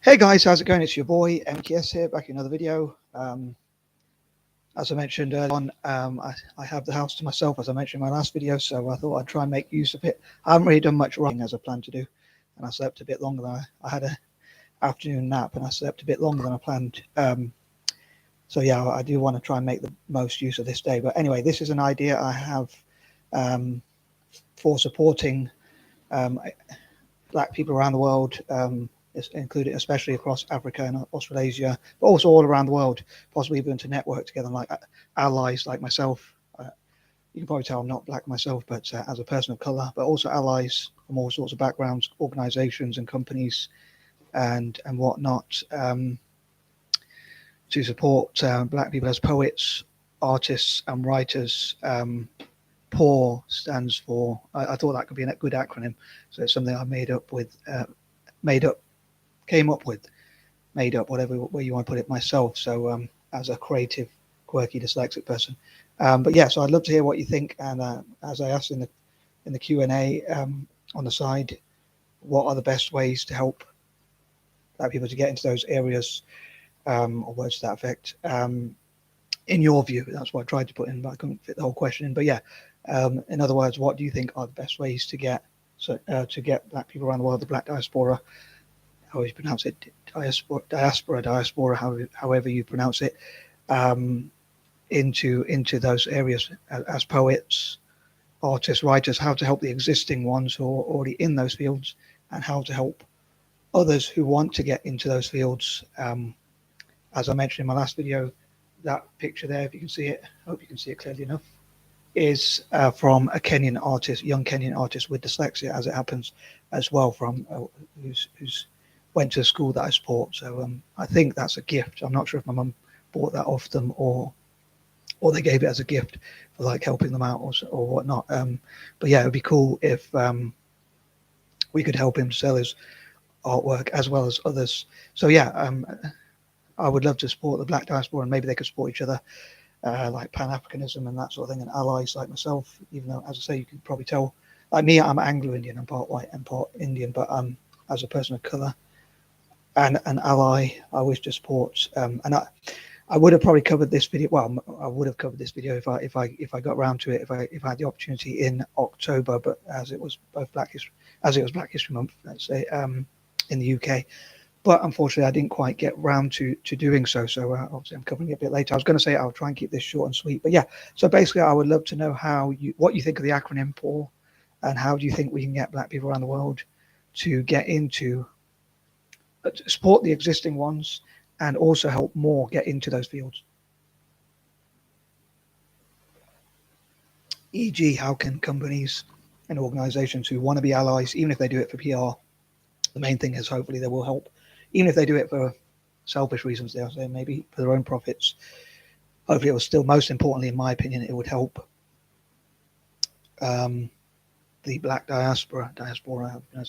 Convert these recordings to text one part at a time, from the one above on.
Hey guys, how's it going? It's your boy M.K.S here, back in another video. As I mentioned earlier on, I have the house to myself, as I mentioned in my last video, so I thought I'd try and make use of it. I haven't really done much writing as I planned to do, and I slept a bit longer than I had an afternoon nap, and I slept a bit longer than I planned. So yeah, I do want to try and make the most use of this day. But anyway, this is an idea I have for supporting black people around the world, including especially across Africa and Australasia, but also all around the world, possibly even to network together like allies like myself. You can probably tell I'm not black myself, but as a person of color, but also allies from all sorts of backgrounds, organizations and companies and whatnot, to support black people as poets, artists and writers. P.A.W stands for, I thought that could be a good acronym, so it's something I made up, whatever way you want to put it myself. So as a creative, quirky, dyslexic person. But yeah, so I'd love to hear what you think. And as I asked in the Q&A on the side, what are the best ways to help black people to get into those areas, or words to that effect, in your view? That's what I tried to put in, but I couldn't fit the whole question in. But yeah, in other words, what do you think are the best ways to get black people around the world, the black diaspora, how you pronounce it, diaspora, however you pronounce it, into those areas as poets, artists, writers, how to help the existing ones who are already in those fields, and how to help others who want to get into those fields. As I mentioned in my last video, that picture there, if you can see it, I hope you can see it clearly enough, is from a Kenyan artist, young Kenyan artist with dyslexia, as it happens, as well, from who's went to a school that I support. So I think that's a gift. I'm not sure if my mum bought that off them or they gave it as a gift for like helping them out or whatnot. But yeah, it would be cool if we could help him sell his artwork as well as others. So yeah, I would love to support the black diaspora, and maybe they could support each other, like Pan-Africanism and that sort of thing, and allies like myself, even though, as I say, you can probably tell, like me, I'm Anglo-Indian, I'm part white and part Indian, but as a person of color and an ally, I wish to support, and I would have probably covered this video. Well, I would have covered this video if I got around to it, if I had the opportunity in October. But as it was Black History Month, let's say, in the UK. But unfortunately, I didn't quite get round to doing so. So obviously, I'm covering it a bit later. I was going to say I'll try and keep this short and sweet. But yeah, so basically, I would love to know what you think of the acronym P.A.W, and how do you think we can get black people around the world to get into, support the existing ones, and also help more get into those fields. E.g., how can companies and organizations who want to be allies, even if they do it for PR, the main thing is hopefully they will help, even if they do it for selfish reasons, they'll say maybe for their own profits, hopefully it will still, most importantly, in my opinion, it would help the black diaspora,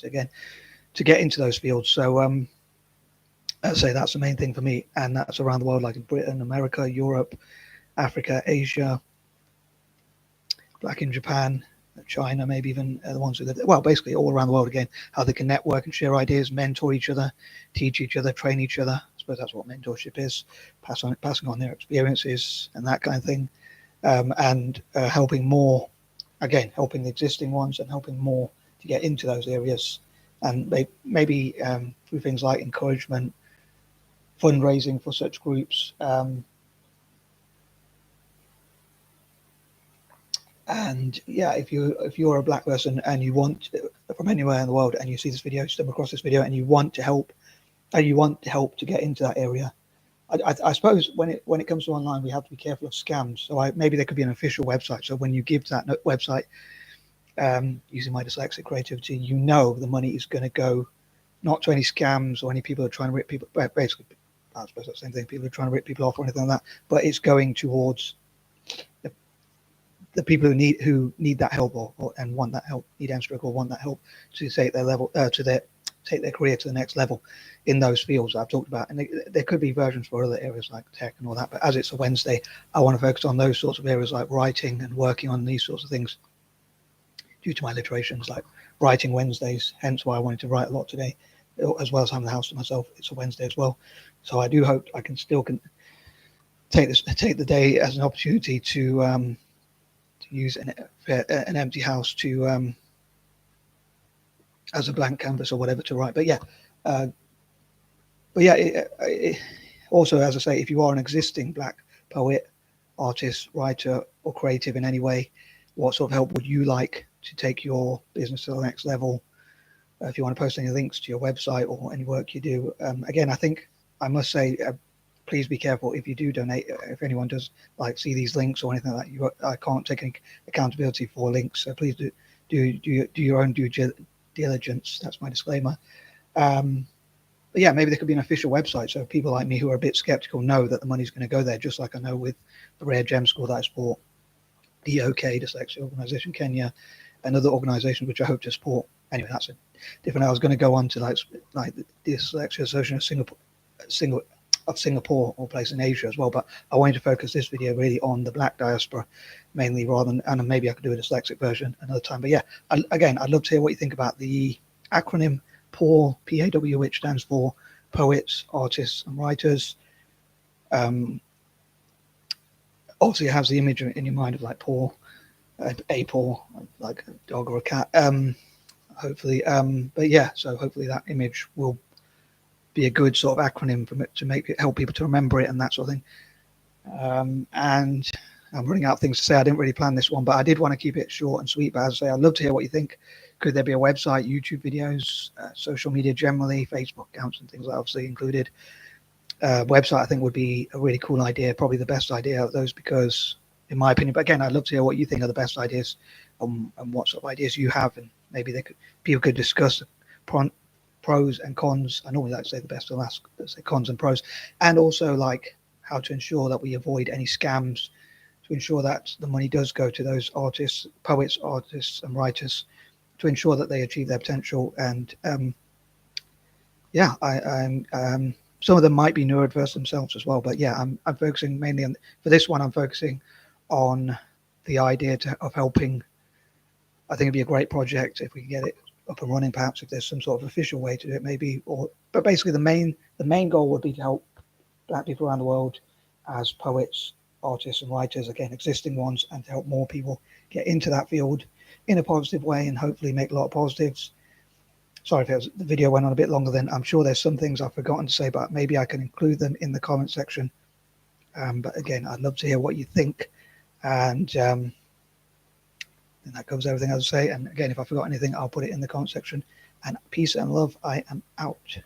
again, to get into those fields. So I'd say that's the main thing for me, and that's around the world, like in Britain, America, Europe, Africa, Asia, black in Japan, China, maybe even the ones who live there. Well, basically all around the world, again, how they can network and share ideas, mentor each other, teach each other, train each other. I suppose that's what mentorship is, passing on their experiences and that kind of thing, and helping more, again, helping the existing ones and helping more to get into those areas, and maybe through things like encouragement, fundraising for such groups, and yeah, if you're a black person and you want, from anywhere in the world, and you see this video, stumble across this video, and you want to help, to get into that area, I suppose when it comes to online, we have to be careful of scams. So maybe there could be an official website. So when you give to that website, using my dyslexic creativity, you know the money is going to go not to any scams or any people who are trying to rip people. Basically, I suppose that's the same thing. People are trying to rip people off or anything like that. But it's going towards the people who need that help and want that help, need M.K.S or want that help to take their level, take their career to the next level in those fields I've talked about. And there could be versions for other areas like tech and all that. But as it's a Wednesday, I want to focus on those sorts of areas like writing and working on these sorts of things due to my alliterations, like writing Wednesdays, hence why I wanted to write a lot today. as well as having the house to myself. It's a Wednesday as well, so I do hope I can still take the day as an opportunity to use an empty house to as a blank canvas or whatever to write. But yeah, also, as I say, if you are an existing Black poet, artist, writer, or creative in any way, what sort of help would you like to take your business to the next level? If you want to post any links to your website or any work you do, again, I think I must say, please be careful if you do donate. If anyone does like see these links or anything like that, I can't take any accountability for links. So please do your own due diligence. That's my disclaimer. But yeah, maybe there could be an official website so people like me who are a bit skeptical know that the money's going to go there, just like I know with the Rare Gem School that I support, the OK Dyslexia Organisation Kenya, and other organisations which I hope to support. Anyway, that's a different. I was going to go on to like the Dyslexia Association of Singapore or place in Asia as well, but I wanted to focus this video really on the Black diaspora mainly, rather than, and maybe I could do a dyslexic version another time. But yeah, again, I'd love to hear what you think about the acronym PAW, P.A.W, which stands for Poets, Artists and Writers. Obviously it has the image in your mind of like paw, a paw, like a dog or a cat, hopefully. But yeah, so hopefully that image will be a good sort of acronym for it to make it help people to remember it and that sort of thing. And I'm running out of things to say. I didn't really plan this one, but I did want to keep it short and sweet. But as I say, I'd love to hear what you think. Could there be a website, YouTube videos, social media generally, Facebook accounts and things like obviously included? Website I think would be a really cool idea, probably the best idea of those, because in my opinion, but again, I'd love to hear what you think are the best ideas and what sort of ideas you have, and maybe people could discuss pros and cons. I normally like to say the best or last, let's say cons and pros, and also like how to ensure that we avoid any scams, to ensure that the money does go to those artists, poets, artists and writers, to ensure that they achieve their potential. And yeah, I'm some of them might be neurodiverse themselves as well, but yeah, I'm focusing mainly on, for this one, I'm focusing on the idea of helping. I think it'd be a great project if we can get it up and running, perhaps if there's some sort of official way to do it, maybe, but basically the main goal would be to help Black people around the world as poets, artists and writers, again, existing ones, and to help more people get into that field in a positive way and hopefully make a lot of positives. Sorry if the video went on a bit longer than, I'm sure there's some things I've forgotten to say, but maybe I can include them in the comment section. But again, I'd love to hear what you think. And that covers everything I would say. And again, if I forgot anything, I'll put it in the comment section. And peace and love. I am out.